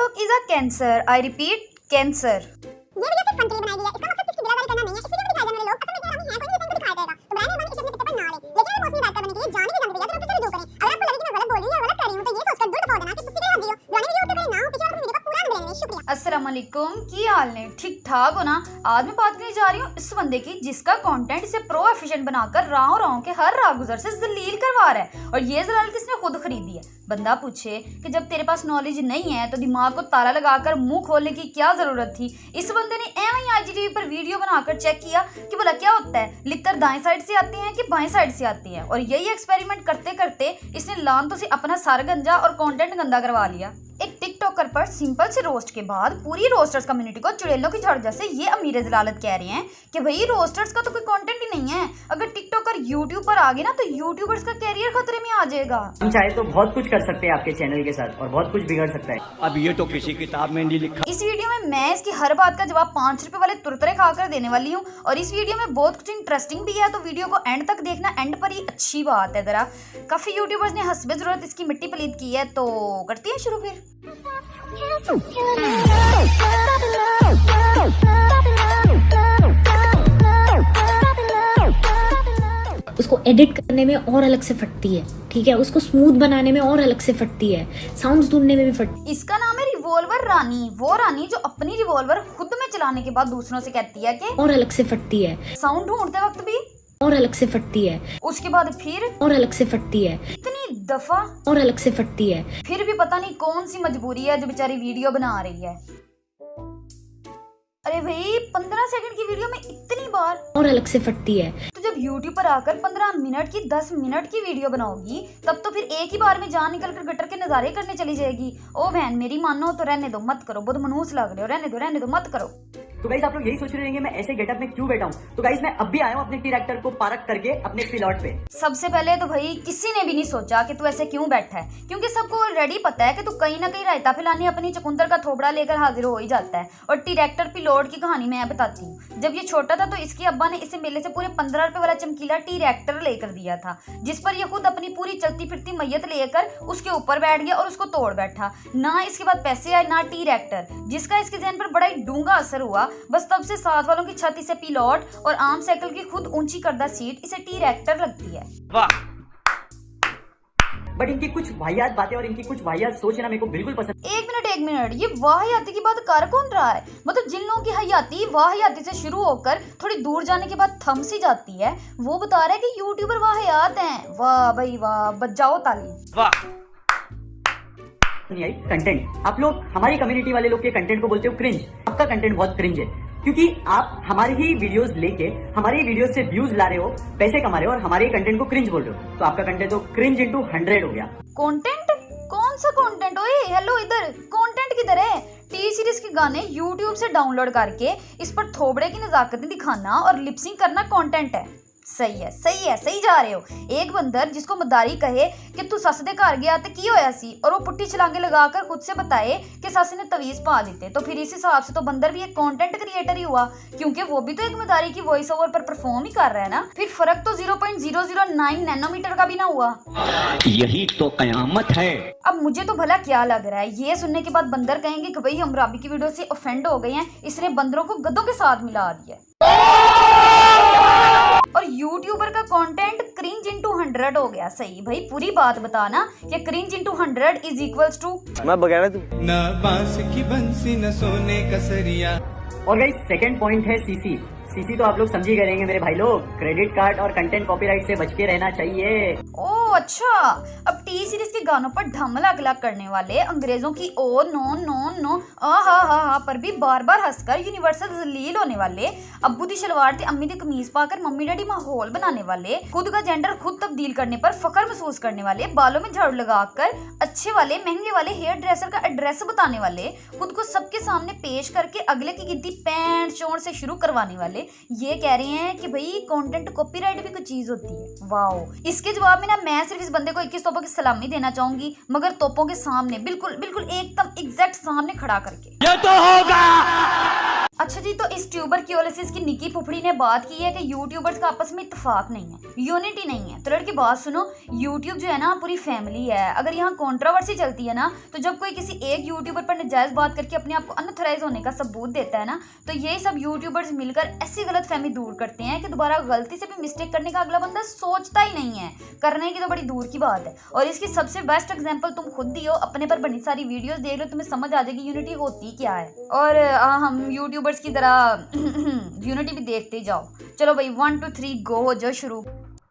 TikTok is a cancer. I repeat, cancer. ये video सिर्फ fun के लिए बनाई गई है। इसका मकसद किसी की गिलावारी करना नहीं है। इस वीडियो में दिखाए जाने वाले लोग असल में क्या है, कोई भी इनको दिखाया जाएगा। तो ब्रांड नेम इस अपने पेपर पर ना ले। लेकिन मैं मौसमी बात करने के लिए जान भी जान दिया तो डॉक्टर से दूर करें। अगर आपको लगे कि मैं गलत बोल रही हूं या गलत कर रही हूं तो ये सोचकर दूर दबा देना कि तुसी गलत दियो। पुरानी वीडियो उठकर ना हो, पिछले वाली वीडियो का पूरा आनंद लेने। शुक्रिया। अस्सलाम वालेकुम, की हाल ने ठीक ठाक हो ना। आज मैं बात करने जा रही हूँ इस बंदे की जिसका कंटेंट इसे प्रो एफिशिएंट बनाकर राहों के हर राहगुजर से जलील करवा रहा है, और ये जलालत इसने खुद खरीदी है। बंदा पूछे कि जब तेरे पास नॉलेज नहीं है तो दिमाग को ताला लगाकर मुंह खोलने की क्या जरूरत थी। इस बंदे ने एवं IGTV पर वीडियो बनाकर चेक किया कि भला क्या होता है, लिखकर दाएं साइड से आती हैं कि बाएं साइड से आती हैं, और यही एक्सपेरिमेंट करते करते इसने लानतों से अपना सर गंजा और कंटेंट गंदा करवा लिया। एक टिकटॉकर पर सिंपल से रोस्ट के बाद पूरी रोस्टर्स कम्युनिटी को चुड़ैलों की झड़ जैसे ये अमीर जलालत कह रहे हैं कि भाई रोस्टर्स का तो कोई कंटेंट ही नहीं है। अगर टिकटॉकर यूट्यूब पर आ गए ना तो यूट्यूबर्स का कैरियर खतरे में आ जाएगा। हम चाहे तो बहुत कुछ कर सकते हैं आपके चैनल के साथ और बहुत कुछ बिगड़ सकता है। अब ये तो किसी किताब में नहीं लिखा। इस वीडियो में मैं इसकी हर बात का जवाब 5 रुपए वाले तुरतरे खाकर देने वाली हूँ, और इस वीडियो में बहुत कुछ इंटरेस्टिंग भी है, तो वीडियो को एंड तक देखना। एंड पर ही अच्छी बात है जरा, काफी यूट्यूबर्स ने हस्बे जरूरत इसकी मिट्टी पलीद की है, तो करती है शुरू फिर। उसको एडिट करने में और अलग से फटती है, ठीक है, उसको स्मूथ बनाने में और अलग से फटती है, साउंड्स ढूंढने में भी फटती। इसका नाम है रिवॉल्वर रानी, वो रानी जो अपनी रिवॉल्वर खुद में चलाने के बाद दूसरों से कहती है कि और अलग से फटती है, साउंड ढूंढते वक्त भी और अलग से फटती है, उसके बाद फिर और अलग से फटती है, इतनी दफा और अलग से फटती है। फिर भी पता नहीं कौन सी मजबूरी है जो बेचारी वीडियो बना रही है। अरे भाई 15 सेकंड की वीडियो में इतनी बार और अलग से फटती है। तो जब YouTube पर आकर 15 मिनट की 10 मिनट की वीडियो बनाओगी तब तो फिर एक ही बार में जान निकल कर गटर के नजारे करने चली जाएगी। ओ बहन मेरी मानो तो रहने दो, मत करो, बहुत मनूस लग रहे हो, रहने दो मत करो। तो गाइस आप लोग यही सोच रहे होंगे मैं ऐसे गेटअप में क्यों बैठा हूँ। तो गाइस मैं अब भी आया हूँ अपने टी-रैक्टर को पार्क करके अपने प्लॉट पे। सबसे पहले तो भाई किसी ने भी नहीं सोचा कि तू ऐसे क्यों बैठा है, क्योंकि सबको ऑलरेडी पता है कि तू कहीं ना कहीं रायता फैलाने अपनी चकुंदर का थोबड़ा लेकर हाजिर हो ही जाता है। और टी-रैक्टर पिलोट की कहानी मैं बताती हूँ। जब ये छोटा था तो इसके अब्बा ने इसे मेले से पूरे 15 रुपए वाला चमकीला टी-रैक्टर लेकर दिया था, जिस पर ये खुद अपनी पूरी चलती फिरती मैयत लेकर उसके ऊपर बैठ गया और उसको तोड़ बैठा। ना इसके बाद पैसे आए ना टी-रैक्टर, जिसका इसके ज़हन पर बड़ा ही डूंगा असर हुआ। बस तब से साथ वालों की छत इसे पिलॉट और आम साइकिल की खुद ऊंची करदा सीट इसे टी-रैक्टर लगती है। वाह। बट इनकी कुछ वाहियात बातें और इनकी कुछ वाहियात सोच ना मेरे को बिल्कुल पसंद। एक मिनट, ये वाहियाती की बात कर कौन रहा है? मतलब जिन लोगों की हयाती वाहियाती से शुरू होकर थोड़ी दूर जाने के बाद थम सी जाती है, वो बता रहे हैं कि यूट्यूबर वाहियात हैं। वाह भाई वाह, बजाओ ताली। वाह। नहीं आई कंटेंट। आप लोग हमारी कम्युनिटी वाले लोग के कंटेंट को बोलते हो क्रिंज। आपका कंटेंट बहुत क्रिंज है, क्योंकि आप हमारी ही वीडियोस लेके हमारी वीडियोस से व्यूज ला रहे हो, पैसे कमा रहे हो और हमारे कंटेंट को क्रिंज बोल रहे हो। तो आपका कंटेंट तो क्रिंज इंटू 100 हो गया। कंटेंट? कौन सा कंटेंट? ओए हेलो, इधर कंटेंट किधर है? टी सीरीज के गाने YouTube से डाउनलोड करके इस पर थोबड़े की नजाकतें दिखाना और लिपसिंग करना कंटेंट है। सही जा रहे हो। एक बंदर जिसको मदारी कहे कि तू सस दे घर गया तो की होया सी, और वो पुट्ठी छलांगे लगाकर खुद से बताए कि सस ने तवीज पा देते, तो फिर इस हिसाब से तो बंदर भी एक कंटेंट क्रिएटर ही हुआ, क्योंकि वो भी तो एक मदारी की वॉइस ओवर पर परफॉर्म ही कर रहा है ना। फिर फर्क तो 0.009 नैनोमीटर का भी ना हुआ। यही तो कयामत है। अब मुझे तो भला क्या लग रहा है, ये सुनने के बाद बंदर कहेंगे कि भाई हम राबी की वीडियो से ऑफेंड हो गए हैं, इसने बंदरों को गधों के साथ मिला दिया। और यूट्यूबर का कंटेंट क्रिंज इंटू 100 हो गया। सही भाई, पूरी बात बताना कि cringe into 100 is equals to मैं बगाना तू न बांस की बंसी न सोने का सरिया। और गाइस सेकंड पॉइंट है सीसी तो आप लोग समझ ही गए मेरे भाई लोग। क्रेडिट कार्ड और कंटेंट कॉपीराइट से बच के रहना चाहिए। ओ अच्छा, अब टी सीरीज के गानों पर ढमला अगला करने वाले अंग्रेजों की ओ नो हा पर भी बार बार हंसकर यूनिवर्सल जलील होने वाले, अब्बू दी शलवार ते अम्मी दी कमीज पाकर मम्मी डैडी माहौल बनाने वाले, खुद का जेंडर खुद तब्दील करने पर फख्र महसूस करने वाले, बालों में झाड़ू लगाकर अच्छे वाले महंगे वाले हेयर ड्रेसर का एड्रेस बताने वाले, खुद को सबके सामने पेश करके अगले की गिनती पैंट चोर से शुरू करवाने वाले, ये कह रहे हैं कि भाई कंटेंट कॉपीराइट भी कोई चीज होती है। वाओ। इसके जवाब में ना मैं सिर्फ इस बंदे को 21 तोपों की सलामी देना चाहूंगी, मगर तोपों के सामने बिल्कुल एकदम एग्जैक्ट सामने खड़ा करके। ये तो होगा। अच्छा जी, तो इस ट्यूबरक्यूलोसिस की निकी फुफड़ी ने बात की है कि यूट्यूबर्स का आपस में इत्तेफाक नहीं है, यूनिटी नहीं है। तो लड़की बात सुनो, यूट्यूब जो है ना पूरी फैमिली है। अगर यहाँ कंट्रोवर्सी चलती है ना, तो जब कोई किसी एक यूट्यूबर पर नजायज़ बात करके अपने आप को अनऑथराइज होने का सबूत देता है ना, तो यही सब यूट्यूबर्स मिलकर ऐसी गलतफहमी दूर करते हैं कि दोबारा गलती से भी मिस्टेक करने का अगला बंदा सोचता ही नहीं है। करने की तो बड़ी दूर की बात है। और इसकी सबसे बेस्ट एग्जाम्पल तुम खुद दियो, अपने पर बनी सारी वीडियोस देख लो, तुम्हें समझ आ जाएगी यूनिटी होती क्या है। और हम यूट्यूबर्स की तरह यूनिटी भी देखते ही जाओ। चलो भाई 1 2 3 गो हो जाओ शुरू।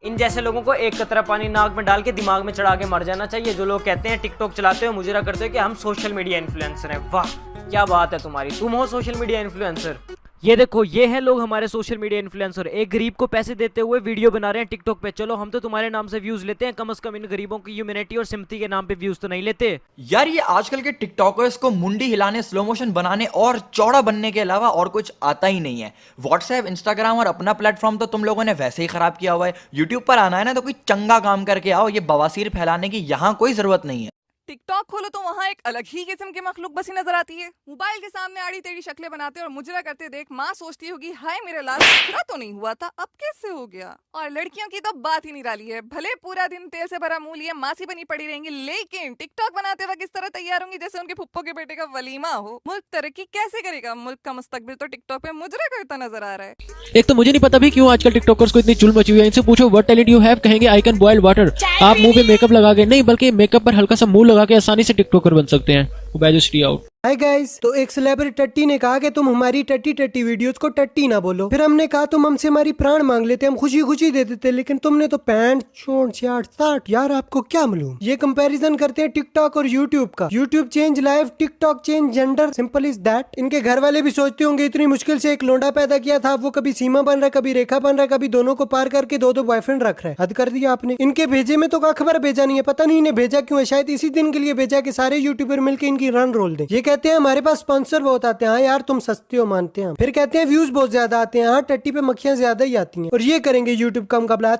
इन जैसे लोगों को एक कतरा पानी नाक में डाल के दिमाग में चढ़ा के मर जाना चाहिए, जो लोग कहते हैं टिकटॉक चलाते हो मुजरा करते हो कि हम सोशल मीडिया इन्फ्लुएंसर हैं। वाह क्या बात है तुम्हारी, तुम हो सोशल मीडिया इन्फ्लुएंसर। ये देखो, ये हैं लोग हमारे सोशल मीडिया इन्फ्लुएंसर, एक गरीब को पैसे देते हुए वीडियो बना रहे हैं टिकटॉक पे। चलो हम तो तुम्हारे नाम से व्यूज लेते हैं, कम से कम इन गरीबों की ह्यूमैनिटी और सिम्पैथी के नाम पे व्यूज तो नहीं लेते यार। ये आजकल के टिकटॉकर्स को मुंडी हिलाने, स्लो मोशन बनाने और चौड़ा बनने के अलावा और कुछ आता ही नहीं है। व्हाट्सएप, इंस्टाग्राम और अपना प्लेटफॉर्म तो तुम लोगों ने वैसे ही खराब किया हुआ है। यूट्यूब पर आना है ना तो कोई चंगा काम करके आओ, ये बवासीर फैलाने की यहाँ कोई जरूरत नहीं है। टिकटॉक खोलो तो वहाँ एक अलग ही किस्म की मखलूक बसी नजर आती है। मोबाइल के सामने आड़ी टेढ़ी शक्लें बनाते और मुजरा करते देख माँ सोचती होगी हाय मेरे लाल मुजरा तो नहीं हुआ था, अब कैसे हो गया। और लड़कियों की तो बात ही निराली है, भले पूरा दिन तेल से भरा मुंह लिए मासी बनी पड़ी रहेंगी, लेकिन टिकटॉक बनाते वक्त इस तरह तैयार होंगी जैसे उनके फुप्पो के बेटे का वलीमा हो। मुल्क तरक्की कैसे करेगा, मुल्क का मुस्तकबिल तो टिकटॉक पे मुजरा करता नजर आ रहा है। एक तो मुझे नहीं पता भी क्यों आजकल टिकटॉकर्स को इतनी चुल मची हुई है। इनसे पूछो व्हाट टैलेंट यू हैव, कहेंगे आई कैन बॉयल वाटर। आप मुंह पे मेकअप लगा के नहीं, बल्कि मेकअप पर हल्का सा मुंह लगा के आसानी से टिकटॉकर बन सकते हैं। आउट। हाय गाइस, तो एक सेलिब्रिटी टट्टी ने कहा कि तुम हमारी टट्टी वीडियोस को टट्टी ना बोलो। फिर हमने कहा तुम हमसे हमारी प्राण मांग लेते, हम खुशी खुशी दे देते, लेकिन तुमने तो 65 66 60 यार आपको क्या मालूम। ये कंपैरिजन करते हैं टिकटॉक और यूट्यूब का। YouTube change life, TikTok change gender, simple is that. इनके घर वाले भी सोचते होंगे इतनी मुश्किल से एक लोंडा पैदा किया था, वो कभी सीमा बन रहा है, कभी रेखा बन रहा है, कभी दोनों को पार करके दो बॉयफ्रेंड रख रहा है। हद कर दिया आपने। इनके भेजे में तो खबर भेजा नहीं है, पता नहीं इन्हें भेजा क्यों है। शायद इसी दिन के लिए भेजा कि सारे यूट्यूबर मिलकर इनकी रन रोल दे। ये कहते हैं हमारे पास स्पॉन्सर बहुत आते हैं। हाँ यार तुम सस्ते हो मानते हैं। फिर कहते हैं व्यूज बहुत ज्यादा आते हैं। हाँ टट्टी पे मक्खियां ज्यादा ही आती हैं। और ये करेंगे यूट्यूब का मुकाबला।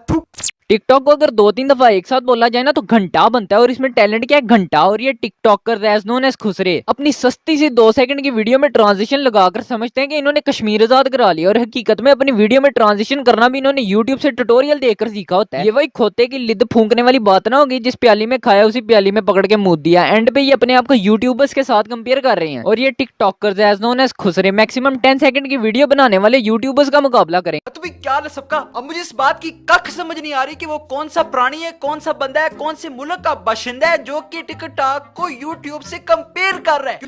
टिकटॉक को अगर 2-3 दफा एक साथ बोला जाए ना तो घंटा बनता है, और इसमें टैलेंट क्या है, घंटा। और ये टिकटॉकर एज नोन एज खुसरे अपनी सस्ती सी 2 सेकंड की वीडियो में ट्रांजिशन लगाकर समझते हैं कि इन्होंने कश्मीर आजाद करा लिया, और हकीकत में अपनी वीडियो में ट्रांजिशन करना भी इन्होंने यूट्यूब से ट्यूटोरियल देखकर सीखा होता है। ये वही खोते की लिद फूंकने वाली बात ना होगी, जिस प्याली में खाया उसी प्याली में पकड़ के मुंह दिया। एंड पे ये अपने आप को यूट्यूबर्स के साथ कंपेयर कर रहे हैं, और ये टिकटॉकर एज नोन एज खुसरे मैक्सिमम 10 सेकंड की वीडियो बनाने वाले यूट्यूबर्स का मुकाबला करें। तो भाई क्या सबका, अब मुझे इस बात की कख समझ नहीं आ रही कि वो कौन सा प्राणी है, कौन सा बंदा है, कौन से मुल्क का बाशिंदा है जो कि टिकटॉक को यूट्यूब से कंपेयर कर रहा है।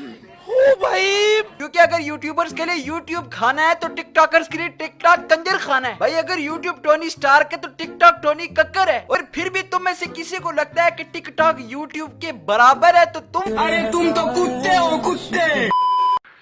ओ भाई, क्योंकि अगर यूट्यूबर्स के लिए यूट्यूब खाना है तो टिकटॉकर्स के लिए टिकटॉक कंजर खाना है। भाई अगर यूट्यूब टोनी स्टार्क है तो टिकटॉक टोनी कक्कर है। और फिर भी तुम में से किसी को लगता है कि टिकटॉक यूट्यूब के बराबर है तो तुम तो कुत्ते हो, कुत्ते।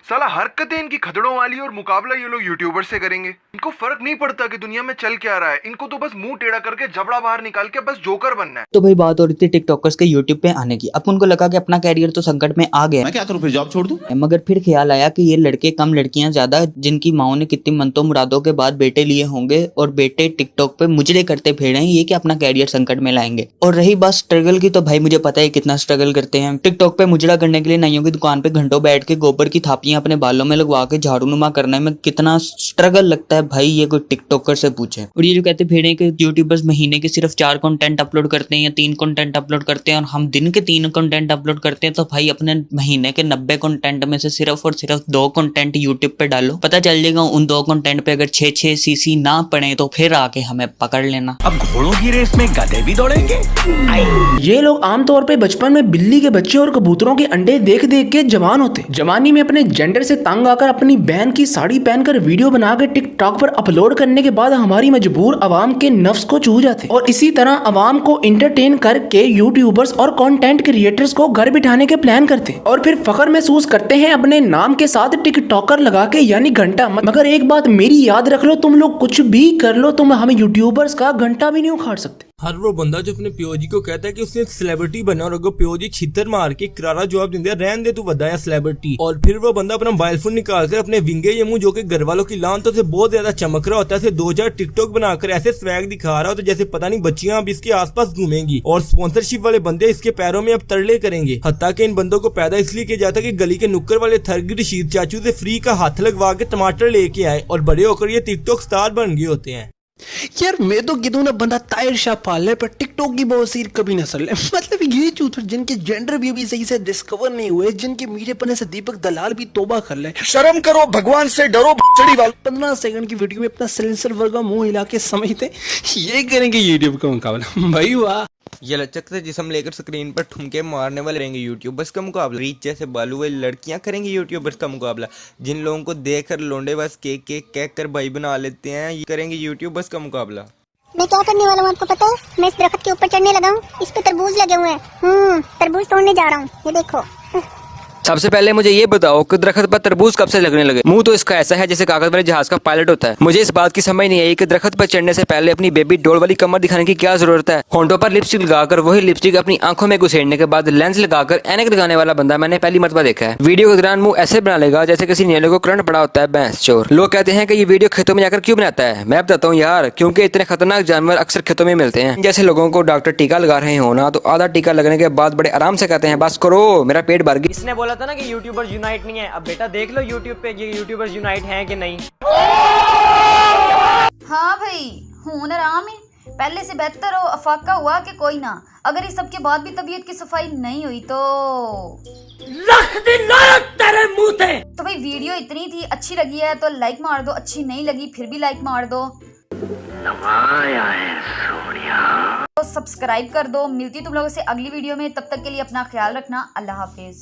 साला हरकतें इनकी खदड़ों वाली, और मुकाबला ये लोग यूट्यूबर से करेंगे। इनको फर्क नहीं पड़ता कि दुनिया में चल क्या रहा है, इनको तो बस मुंह टेढ़ा करके जबड़ा बाहर निकाल के बस जोकर बनना है। तो भाई बात हो रही थी टिकटॉकर्स के यूट्यूब पे आने की। अब उनको लगा कि अपना कैरियर तो संकट में आ गया, मैं क्या करूं, फिर जॉब छोड़ दूं। मगर फिर ख्याल आया कि ये लड़के कम लड़कियां ज्यादा, जिनकी माओ ने कितनी मंतो मुरादों के बाद बेटे लिए होंगे, और बेटे टिकटॉक पे मुजरे करते फिरे हैं ये कि अपना कैरियर संकट में लाएंगे। और रही बात स्ट्रगल की, तो भाई मुझे पता है कितना स्ट्रगल करते हैं। टिकटॉक पे मुजरा करने के लिए नाइयों की दुकान पे घंटों बैठ के गोबर की थापियां अपने बालों में लगवा के झाड़ू नुमा करने में कितना स्ट्रगल लगता है भाई, ये कोई टिकटॉकर से पूछे। और ये जो कहते फिर कि यूट्यूबर्स महीने के सिर्फ 4 कंटेंट अपलोड करते हैं या 3 कंटेंट अपलोड करते हैं, और हम दिन के 3 कंटेंट अपलोड करते हैं, तो भाई अपने महीने के 90 कंटेंट में से सिर्फ और सिर्फ 2 कंटेंट यूट्यूब पे डालो, पता चल जाएगा। उन 2 कंटेंट पे अगर 6 सीसी ना पड़े तो फिर आके हमें पकड़ लेना। अब घोड़ों की रेस में गधे भी दौड़ेंगे। ये लोग आमतौर पे बचपन में बिल्ली के बच्चे और कबूतरों के अंडे देख देख के जवान होते। जवानी में अपने जेंडर से तंग आकर अपनी बहन की साड़ी पहनकर वीडियो बना के टिकटॉक पर अपलोड करने के बाद हमारी मजबूर आवाम के नफ्स को छू जाते, और इसी तरह आवाम को इंटरटेन करके यूट्यूबर्स और कंटेंट क्रिएटर्स को घर बिठाने के प्लान करते, और फिर फख्र महसूस करते हैं अपने नाम के साथ टिकटॉकर लगा के, यानी घंटा। मगर एक बात मेरी याद रख लो, तुम लोग कुछ भी कर लो, तुम हमें यूट्यूबर्स का घंटा भी नहीं उखाड़ सकते। हर वो बंदा जो अपने पियोजी को कहता है कि उसने एक सेलिब्रिटी बना और अगर पियोजी छितर मार के करारा जवाब देंगे रहन दे तू बदा है सेलिब्रिटी, और फिर वो बंदा अपना मोबाइल फोन निकाल कर अपने विंगे ये मुंह जो कि घर वालों की लानतों से बहुत ज्यादा चमक रहा होता है, 2000 टिकटॉक बनाकर ऐसे स्वैग दिखा रहा होता है जैसे पता नहीं बच्चियां अब इसके आसपास घूमेंगी और स्पॉन्सरशिप वाले बंदे इसके पैरों में अब तरले करेंगे। हत्ता के इन बंदों को पैदा इसलिए किया जाता है कि गली के नुक्कड़ वाले थरगी रशीद चाचू से फ्री का हाथ लगवा के टमाटर लेके आए और बड़े होकर ये टिकटॉक स्टार बन गए होते हैं। यार मैं तो कहता हूँ ना बंदा तायर शाह पाल ले पर टिकटॉक की बवासीर कभी न सर ले। मतलब ये चूतर जिनके जेंडर भी अभी सही से डिस्कवर नहीं हुए, जिनके मीडिया पने से दीपक दलाल भी तोबा कर ले। शर्म करो, भगवान से डरो बचड़ी वाल। 15 सेकंड की वीडियो में अपना सिलेंसर वर्गा मुंह हिला के समझते ये करेंगे यूट्यूब का मुकाबला। भाई वाह। ये लचक से जिस्म लेकर स्क्रीन पर ठुमके मारने वाले करेंगे यूट्यूबर्स का मुकाबला। रीच जैसे बालू वाली लड़कियां करेंगी यूट्यूबर्स का मुकाबला। जिन लोगों को देखकर लोंडे बस केक केक केक कर भाई बना लेते हैं, ये करेंगे यूट्यूबर्स का मुकाबला। मैं क्या करने वाला हूँ आपको पता है? मैं इस दरख्त के ऊपर चढ़ने लगा हूँ, इस पे तरबूज लगे हुए हैं। तरबूज तोड़ने जा रहा हूँ, ये देखो। सबसे पहले मुझे ये बताओ कि दरख्त पर तरबूज कब से लगने लगे? मुंह तो इसका ऐसा है जैसे कागज वाले जहाज का पायलट होता है। मुझे इस बात की समझ नहीं आई कि दरख्त पर चढ़ने से पहले अपनी बेबी डॉल वाली कमर दिखाने की क्या जरूरत है। होंठों पर लिपस्टिक लगाकर वही लिपस्टिक अपनी आंखों में घुसेड़ने के बाद लेंस लगाकर ऐनक लगाने वाला बंदा मैंने पहली मर्तबा देखा है। वीडियो के दौरान मुंह ऐसे बना लेगा जैसे किसी नीले को करंट पड़ा होता है। भैंस चोर। लोग कहते हैं कि ये वीडियो खेतों में जाकर क्यों बनाता है? मैं बताता हूँ यार, क्योंकि इतने खतरनाक जानवर अक्सर खेतों में मिलते हैं। जैसे लोगों को डॉक्टर टीका लगा रहे हो ना, तो आधा टीका लगने के बाद बड़े आराम से कहते हैं बस करो मेरा पेट भर गया। इसने बोला था ना कि यूट्यूबर यूनाइट नहीं है। अब बेटा देख लो यूट्यूब पे ये यूट्यूबर्स यूनाइट हैं कि नहीं। हाँ भाई, हूं आराम है, पहले से बेहतर हो। अफाका हुआ कि कोई ना, अगर इस सब के बाद भी तबीयत की सफाई नहीं हुई तो रख दे तेरे मुंह पे। तो भाई वीडियो इतनी थी, अच्छी लगी है तो लाइक मार दो, अच्छी नहीं लगी फिर भी लाइक मार दो, तो सब्सक्राइब कर दो। मिलती तुम लोगों से अगली वीडियो में, तब तक के लिए अपना ख्याल रखना। अल्लाह हाफिज।